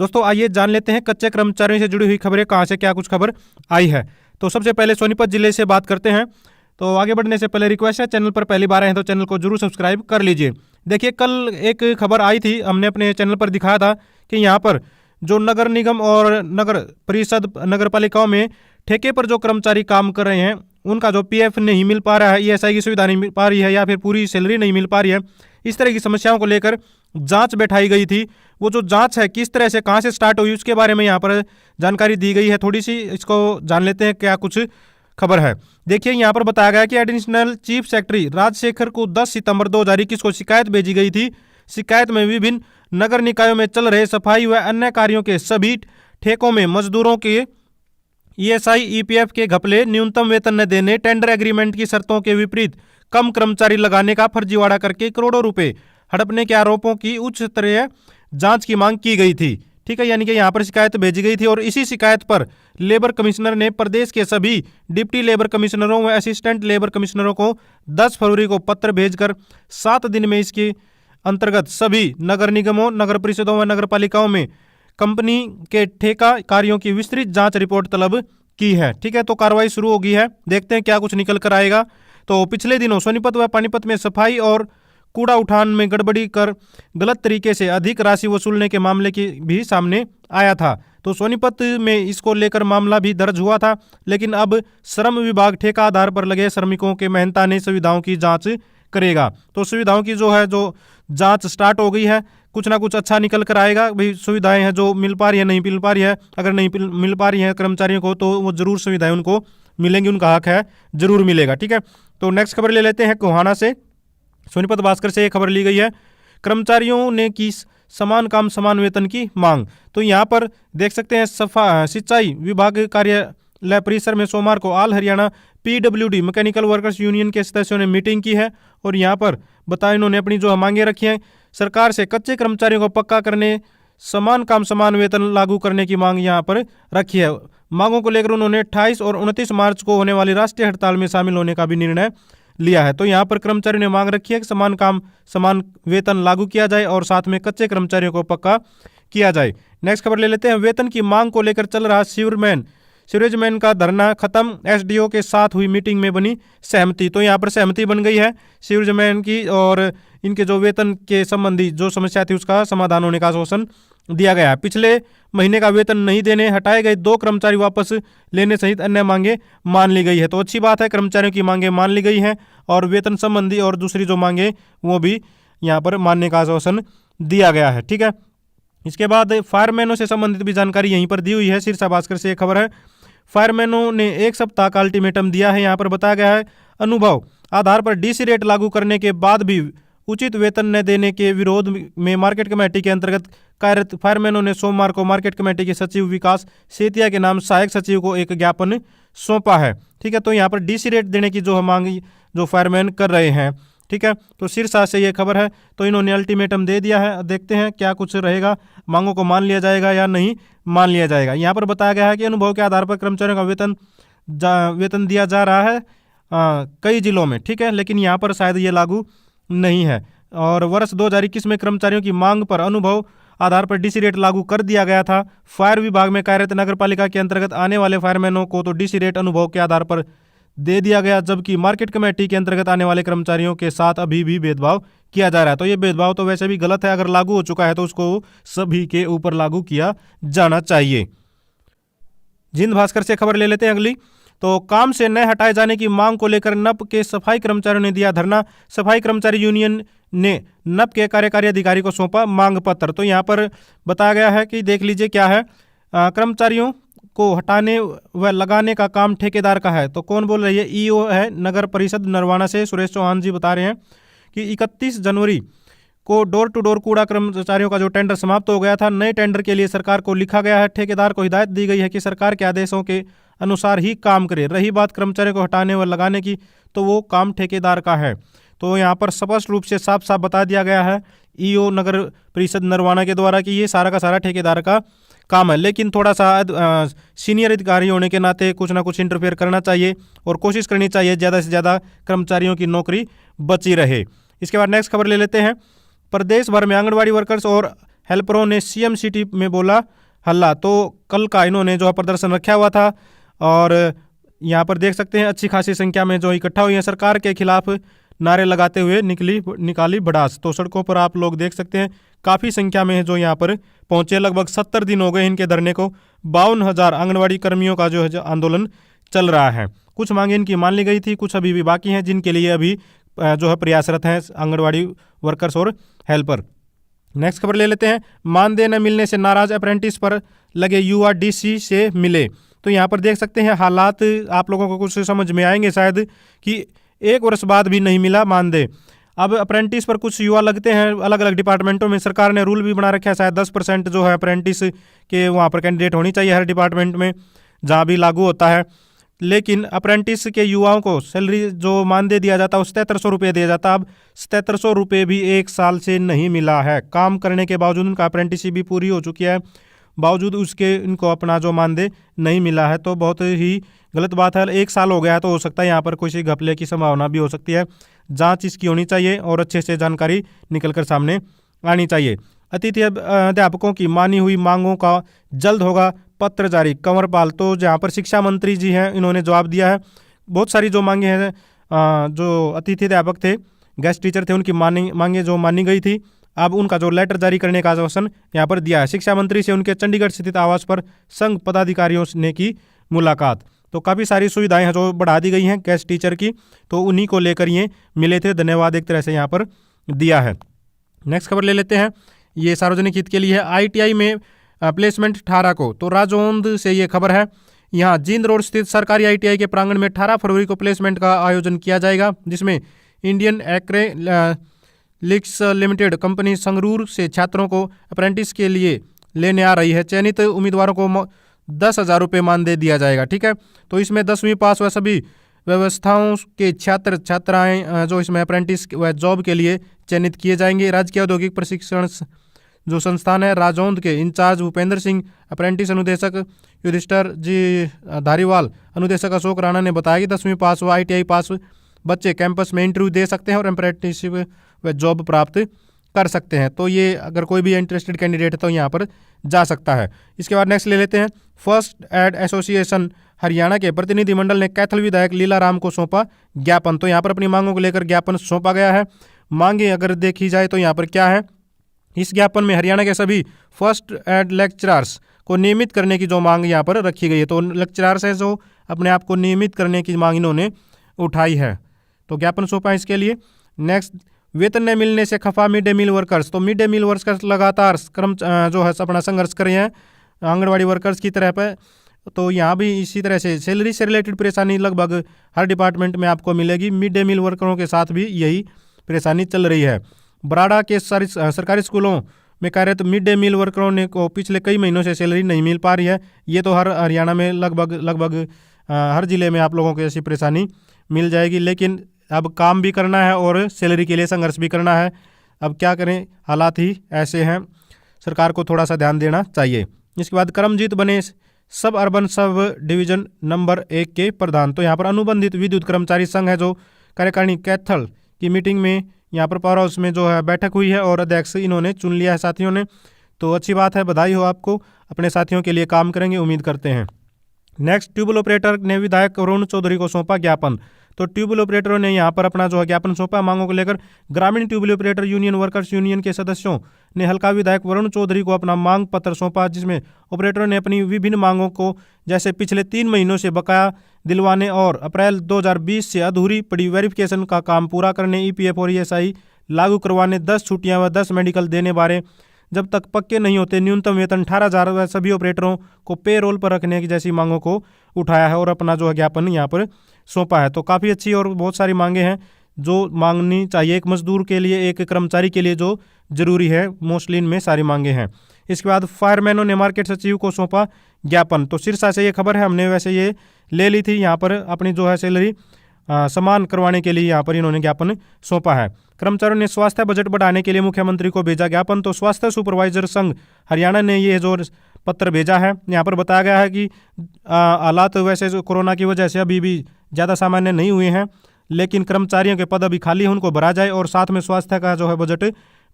दोस्तों आइए जान लेते हैं कच्चे कर्मचारियों से जुड़ी हुई खबरें कहां से क्या कुछ खबर आई है। तो सबसे पहले सोनीपत जिले से बात करते हैं। तो आगे बढ़ने से पहले रिक्वेस्ट है, चैनल पर पहली बार आए हैं तो चैनल को जरूर सब्सक्राइब कर लीजिए। देखिए कल एक खबर आई थी, हमने अपने चैनल पर दिखाया था कि यहाँ पर जो नगर निगम और नगर परिषद नगर पालिकाओं में ठेके पर जो कर्मचारी काम कर रहे हैं उनका जो पीएफ नहीं मिल पा रहा है, ईएसआई की सुविधा नहीं मिल पा रही है या फिर पूरी सैलरी नहीं मिल पा रही है, इस तरह की समस्याओं को लेकर जांच बैठाई गई थी। वो जो जांच है किस तरह से कहां से स्टार्ट हुई उसके बारे में यहाँ पर जानकारी दी गई है। थोड़ी सी इसको जान लेते हैं क्या कुछ खबर है। देखिए यहाँ पर बताया गया कि एडिशनल चीफ सेक्रेटरी राजशेखर को 10 सितंबर 2021 को शिकायत भेजी गई थी। शिकायत में विभिन्न नगर निकायों में चल रहे सफाई व अन्य कार्यों के सभी ठेकों में मजदूरों के ईएसआई ईपीएफ के घपले, न्यूनतम वेतन न देने, टेंडर एग्रीमेंट की शर्तों के विपरीत कम कर्मचारी लगाने का फर्जीवाड़ा करके करोड़ों रुपए हड़पने के आरोपों की उच्च स्तरीय जांच की मांग की गई थी। ठीक है, यानी कि यहाँ पर शिकायत भेजी गई थी और इसी शिकायत पर लेबर कमिश्नर ने प्रदेश के सभी डिप्टी लेबर कमिश्नरों व असिस्टेंट लेबर कमिश्नरों को 10 फरवरी को पत्र भेजकर 7 दिन में इसके अंतर्गत सभी नगर निगमों, नगर परिषदों व नगर पालिकाओं में कंपनी के ठेका कार्यों की विस्तृत जांच रिपोर्ट तलब की है। ठीक है, तो कार्रवाई शुरू हो गई है, देखते हैं क्या कुछ निकल कर आएगा। तो पिछले दिनों सोनीपत व पानीपत में सफाई और कूड़ा उठान में गड़बड़ी कर गलत तरीके से अधिक राशि वसूलने के मामले की भी सामने आया था। तो सोनीपत में इसको लेकर मामला भी दर्ज हुआ था, लेकिन अब श्रम विभाग ठेका आधार पर लगे श्रमिकों के मेहनताने सुविधाओं की जांच करेगा। तो सुविधाओं की जो जांच स्टार्ट हो गई है, कुछ ना कुछ अच्छा निकल कर आएगा। भाई सुविधाएं हैं जो मिल पा रही है, नहीं मिल पा रही है, अगर नहीं मिल पा रही है कर्मचारियों को तो वो जरूर सुविधाएं उनको मिलेंगी, उनका हक है, जरूर मिलेगा। ठीक है, तो नेक्स्ट खबर ले लेते हैं गोहाना से। सोनीपत भास्कर से एक खबर ली गई है, कर्मचारियों ने की समान काम समान वेतन की मांग। तो यहाँ पर देख सकते हैं सिंचाई विभाग कार्यालय परिसर में सोमवार को all Haryana PWD mechanical workers union के सदस्यों ने मीटिंग की है और यहाँ पर बताया इन्होंने अपनी जो मांगे रखी हैं। सरकार से कच्चे कर्मचारियों को पक्का करने, समान काम समान वेतन लागू करने की मांग यहाँ पर रखी है। मांगों को लेकर उन्होंने 28 और 29 मार्च को होने वाली राष्ट्रीय हड़ताल में शामिल होने का भी निर्णय लिया है। तो यहाँ पर कर्मचारियों ने मांग रखी है कि समान काम समान वेतन लागू किया जाए और साथ में कच्चे कर्मचारियों को पक्का किया जाए। नेक्स्ट खबर ले लेते हैं, वेतन की मांग को लेकर चल रहा सीवरेजमैन का धरना खत्म, एसडीओ के साथ हुई मीटिंग में बनी सहमति। तो यहाँ पर सहमति बन गई है सीवरेजमैन की और इनके जो वेतन के संबंधी जो समस्या थी उसका समाधान होने का आश्वासन दिया गया है। पिछले महीने का वेतन नहीं देने, हटाए गए 2 कर्मचारी वापस लेने सहित अन्य मांगे मान ली गई है। तो अच्छी बात है, कर्मचारियों की मांगे मान ली गई हैं और वेतन संबंधी और दूसरी जो मांगे वो भी यहाँ पर मानने का आश्वासन दिया गया है। ठीक है, इसके बाद फायरमैनों से संबंधित भी जानकारी यहीं पर दी हुई है। शीर्षा भास्कर से एक खबर है, फायरमैनों ने 1 सप्ताह का अल्टीमेटम दिया है। यहाँ पर बताया गया है, अनुभव आधार पर डीसी रेट लागू करने के बाद भी उचित वेतन न देने के विरोध में मार्केट कमेटी के अंतर्गत कार्यरत फायरमैनों ने सोमवार को मार्केट कमेटी के सचिव विकास सेतिया के नाम सहायक सचिव को एक ज्ञापन सौंपा है। ठीक है, तो यहाँ पर डीसी रेट देने की जो मांग जो फायरमैन कर रहे हैं। ठीक है, तो शीर्षा से ये खबर है। तो इन्होंने अल्टीमेटम दे दिया है, देखते हैं क्या कुछ रहेगा, मांगों को मान लिया जाएगा या नहीं मान लिया जाएगा। यहाँ पर बताया गया है कि अनुभव के आधार पर कर्मचारियों का वेतन दिया जा रहा है कई जिलों में। ठीक है, लेकिन यहाँ पर शायद ये लागू नहीं है। और वर्ष 2021 में कर्मचारियों की मांग पर अनुभव आधार पर डीसी रेट लागू कर दिया गया था। फायर विभाग में कार्यरत नगर पालिका के अंतर्गत आने वाले फायरमैनों को तो डीसी रेट अनुभव के आधार पर दे दिया गया, जबकि मार्केट कमेटी के अंतर्गत आने वाले कर्मचारियों के साथ अभी भी भेदभाव किया जा रहा है। तो ये भेदभाव तो वैसे भी गलत है, अगर लागू हो चुका है तो उसको सभी के ऊपर लागू किया जाना चाहिए। जिंद भास्कर से खबर ले लेते हैं अगली। तो काम से न हटाए जाने की मांग को लेकर नप के सफाई कर्मचारियों ने दिया धरना। सफाई कर्मचारी यूनियन ने नप के कार्यकारी अधिकारी को सौंपा मांग पत्र। तो यहाँ पर बताया गया है कि देख लीजिए क्या है, कर्मचारियों को हटाने व लगाने का काम ठेकेदार का है। तो कौन बोल रही है, ईओ है नगर परिषद नरवाना से सुरेश चौहान जी बता रहे हैं कि 31 जनवरी को डोर टू डोर कूड़ा कर्मचारियों का जो टेंडर समाप्त हो गया था, नए टेंडर के लिए सरकार को लिखा गया है। ठेकेदार को हिदायत दी गई है कि सरकार के आदेशों के अनुसार ही काम करे। रही बात कर्मचारियों को हटाने व लगाने की, तो वो काम ठेकेदार का है। तो यहाँ पर स्पष्ट रूप से साफ साफ बता दिया गया है ईओ नगर परिषद नरवाना के द्वारा कि ये सारा का सारा ठेकेदार का काम है। लेकिन थोड़ा सा सीनियर अधिकारी होने के नाते कुछ ना कुछ इंटरफेयर करना चाहिए और कोशिश करनी चाहिए ज़्यादा से ज़्यादा कर्मचारियों की नौकरी बची रहे। इसके बाद नेक्स्ट खबर ले लेते हैं। प्रदेश भर में आंगनबाड़ी वर्कर्स और हेल्परों ने सीएम सिटी में बोला हल्ला। तो कल का इन्होंने जो है प्रदर्शन रखा हुआ था और यहाँ पर देख सकते हैं अच्छी खासी संख्या में जो इकट्ठा हुई है, सरकार के खिलाफ नारे लगाते हुए निकाली भड़ास। तो सड़कों पर आप लोग देख सकते हैं काफ़ी संख्या में जो यहाँ पर पहुंचे। लगभग 70 दिन हो गए इनके धरने को। 52,000 आंगनबाड़ी कर्मियों का जो है आंदोलन चल रहा है। कुछ मांगे इनकी मान ली गई थी, कुछ अभी भी बाकी हैं, जिनके लिए अभी जो है प्रयासरत हैं आंगनबाड़ी वर्कर्स और हेल्पर। नेक्स्ट खबर ले लेते हैं। मानदेय न मिलने से नाराज अप्रेंटिस पर लगे युवा डीसी से मिले। तो यहाँ पर देख सकते हैं हालात आप लोगों को कुछ समझ में आएंगे शायद कि 1 वर्ष बाद भी नहीं मिला मानदेय। अब अप्रेंटिस पर कुछ युवा लगते हैं अलग अलग डिपार्टमेंटों में। सरकार ने रूल भी बना रखा है, शायद 10% जो है अप्रेंटिस के वहाँ पर कैंडिडेट होनी चाहिए हर डिपार्टमेंट में जहाँ भी लागू होता है। लेकिन अप्रेंटिस के युवाओं को सैलरी जो मानदेय दिया जाता है वो 7700 रुपये दिया जाता है। अब 7700 रुपये भी 1 साल से नहीं मिला है। काम करने के बावजूद उनका अप्रेंटिसशिप भी पूरी हो चुकी है, बावजूद उसके इनको अपना जो मानदेय नहीं मिला है। तो बहुत ही गलत बात है। 1 साल हो गया है तो हो सकता है यहाँ पर कोई घपले की संभावना भी हो सकती है। जांच इसकी होनी चाहिए और अच्छे से जानकारी निकलकर सामने आनी चाहिए। अतिथि अध्यापकों की मानी हुई मांगों का जल्द होगा पत्र जारी, कंवरपाल। तो जहाँ पर शिक्षा मंत्री जी हैं इन्होंने जवाब दिया है। बहुत सारी जो मांगे हैं, जो अतिथि अध्यापक थे, गेस्ट टीचर थे, उनकी मांगे जो मानी गई थी, अब उनका जो लेटर जारी करने का आश्वासन यहाँ पर दिया है। शिक्षा मंत्री से उनके चंडीगढ़ स्थित आवास पर संघ पदाधिकारियों ने की मुलाकात। तो काफ़ी सारी सुविधाएं हैं जो बढ़ा दी गई हैं गेस्ट टीचर की, तो उन्हीं को लेकर ये मिले थे। धन्यवाद एक तरह से यहाँ पर दिया है। नेक्स्ट खबर ले लेते हैं, ये सार्वजनिक हित के लिए है। ITI में प्लेसमेंट 18 को। तो राजौंद से ये खबर है। यहाँ जींद रोड स्थित सरकारी ITI के प्रांगण में 18 फरवरी को प्लेसमेंट का आयोजन किया जाएगा, जिसमें Indian acrylics limited company Sangrur से छात्रों को अप्रेंटिस के लिए लेने आ रही है। चयनित उम्मीदवारों को 10,000 रुपये मानदेय दिया जाएगा। ठीक है, तो इसमें 10वीं पास व सभी व्यवस्थाओं के छात्र छात्राएं जो इसमें अप्रेंटिस व जॉब के लिए चयनित किए जाएंगे। राजकीय औद्योगिक प्रशिक्षण जो संस्थान है राजौंद के इंचार्ज भूपेंद्र सिंह, अप्रेंटिस अनुदेशक युधिष्ठर जी धारीवाल, अनुदेशक अशोक राणा ने बताया कि 10वीं पास व ITI पास बच्चे कैंपस में इंटरव्यू दे सकते हैं और अप्रेंटिसशिप व जॉब प्राप्त कर सकते हैं। तो ये अगर कोई भी इंटरेस्टेड कैंडिडेट है तो यहाँ पर जा सकता है। इसके बाद नेक्स्ट ले लेते हैं। फर्स्ट एड एसोसिएशन हरियाणा के प्रतिनिधिमंडल ने कैथल विधायक लीला राम को सौंपा ज्ञापन। तो यहाँ पर अपनी मांगों को लेकर ज्ञापन सौंपा गया है। मांगे अगर देखी जाए तो यहाँ पर क्या है, इस ज्ञापन में हरियाणा के सभी फर्स्ट एड लेक्चरर्स को नियमित करने की जो मांग यहाँ पर रखी गई है। तो लेक्चरर्स है जो अपने आप को नियमित करने की मांग इन्होंने उठाई है, तो ज्ञापन सौंपा इसके लिए। नेक्स्ट, वेतन न मिलने से खफा मिड डे मील वर्कर्स। तो मिड डे मील वर्कर्स लगातार जो है अपना संघर्ष कर रहे हैं आंगनबाड़ी वर्कर्स की तरह पर। तो यहाँ भी इसी तरह से सैलरी से रिलेटेड परेशानी लगभग हर डिपार्टमेंट में आपको मिलेगी। मिड डे मील वर्करों के साथ भी यही परेशानी चल रही है। बराड़ा के सरकारी स्कूलों में कार्यरत मिड डे मील वर्करों ने को पिछले कई महीनों से सैलरी नहीं मिल पा रही है। ये तो हर हरियाणा में लगभग हर ज़िले में आप लोगों को ऐसी परेशानी मिल जाएगी। लेकिन अब काम भी करना है और सैलरी के लिए संघर्ष भी करना है। अब क्या करें, हालात ही ऐसे हैं, सरकार को थोड़ा सा ध्यान देना चाहिए। इसके बाद करमजीत बने सब अर्बन सब डिवीजन नंबर 1 के प्रधान। तो यहाँ पर अनुबंधित विद्युत कर्मचारी संघ है जो कार्यकारिणी कैथल की मीटिंग में यहाँ पर पावर हाउस में जो है बैठक हुई है और अध्यक्ष इन्होंने चुन लिया है साथियों ने। तो अच्छी बात है, बधाई हो आपको, अपने साथियों के लिए काम करेंगे उम्मीद करते हैं। नेक्स्ट, ट्यूबवेल ऑपरेटर ने विधायक वरुण चौधरी को सौंपा ज्ञापन। तो ट्यूबवेल ऑपरेटरों ने यहाँ पर अपना जो है ज्ञापन सौंपा मांगों को लेकर। ग्रामीण tubewell operator union workers union के सदस्यों ने हल्का विधायक वरुण चौधरी को अपना मांग पत्र सौंपा, जिसमें ऑपरेटरों ने अपनी विभिन्न मांगों को जैसे पिछले 3 महीनों से बकाया दिलवाने और अप्रैल 2020 से अधूरी पड़ी वेरिफिकेशन का काम पूरा करने, EPF और ESI लागू करवाने, 10 छुट्टियां व 10 मेडिकल देने बारे जब तक पक्के नहीं होते न्यूनतम वेतन 18,000 व सभी ऑपरेटरों को पे रोल पर रखने की जैसी मांगों को उठाया है और अपना जो है ज्ञापन यहाँ पर सौंपा है। तो काफ़ी अच्छी और बहुत सारी मांगे हैं जो मांगनी चाहिए एक मजदूर के लिए, एक कर्मचारी के लिए जो जरूरी है। मोस्टली इनमें सारी मांगे हैं। इसके बाद फायरमैनों ने मार्केट सचिव को सौंपा ज्ञापन। तो सिरसा से ये खबर है, हमने वैसे ये ले ली थी। यहाँ पर अपनी जो है सैलरी समान करवाने के लिए यहाँ पर इन्होंने ज्ञापन सौंपा है। कर्मचारियों ने स्वास्थ्य बजट बढ़ाने के लिए मुख्यमंत्री को भेजा ज्ञापन। तो स्वास्थ्य सुपरवाइजर संघ हरियाणा ने ये जो पत्र भेजा है, यहाँ पर बताया गया है कि हालात वैसे जो कोरोना की वजह से अभी भी ज़्यादा सामान्य नहीं हुए हैं, लेकिन कर्मचारियों के पद अभी खाली हैं, उनको भरा जाए और साथ में स्वास्थ्य का जो है बजट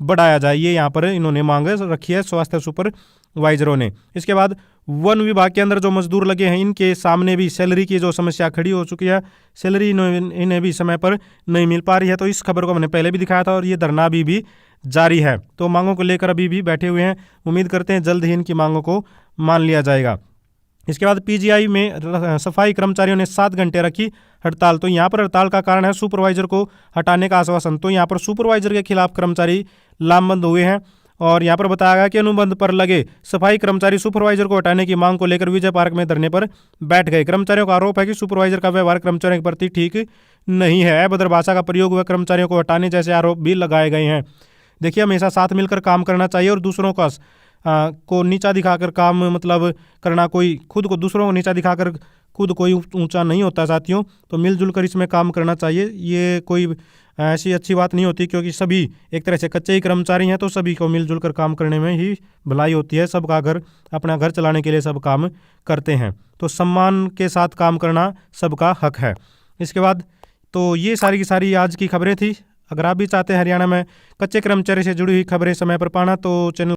बढ़ाया जाए, ये यहाँ पर इन्होंने मांग रखी है स्वास्थ्य सुपरवाइजरों ने। इसके बाद वन विभाग के अंदर जो मजदूर लगे हैं इनके सामने भी सैलरी की जो समस्या खड़ी हो चुकी है, सैलरी इन्हें भी समय पर नहीं मिल पा रही है। तो इस खबर को मैंने पहले भी दिखाया था और ये धरना अभी भी जारी है। तो मांगों को लेकर अभी भी बैठे हुए हैं, उम्मीद करते हैं जल्द ही इनकी मांगों को मान लिया जाएगा। इसके बाद पीजीआई में सफाई कर्मचारियों ने 7 घंटे रखी हड़ताल। तो यहाँ पर हड़ताल का कारण है सुपरवाइजर को हटाने का आश्वासन। तो यहाँ पर सुपरवाइजर के खिलाफ कर्मचारी लामबंद हुए हैं और यहाँ पर बताया गया कि अनुबंध पर लगे सफाई कर्मचारी सुपरवाइजर को हटाने की मांग को लेकर विजय पार्क में धरने पर बैठ गए। कर्मचारियों का आरोप है कि सुपरवाइजर का व्यवहार कर्मचारियों के प्रति ठीक नहीं है, अभद्र भाषा का प्रयोग हुआ, कर्मचारियों को हटाने जैसे आरोप भी लगाए गए हैं। देखिए, हमेशा साथ मिलकर काम करना चाहिए और दूसरों को नीचा दिखाकर काम मतलब करना, कोई खुद को दूसरों को नीचा दिखाकर खुद कोई ऊंचा नहीं होता साथियों। तो मिलजुल कर इसमें काम करना चाहिए, ये कोई ऐसी अच्छी बात नहीं होती, क्योंकि सभी एक तरह से कच्चे ही कर्मचारी हैं। तो सभी को मिलजुल कर काम करने में ही भलाई होती है, सबका घर अपना घर चलाने के लिए सब काम करते हैं। तो सम्मान के साथ काम करना सबका हक है। इसके बाद तो ये सारी की सारी आज की खबरें थी। अगर आप भी चाहते हैं हरियाणा में कच्चे कर्मचारी से जुड़ी हुई खबरें समय पर पाना तो चैनल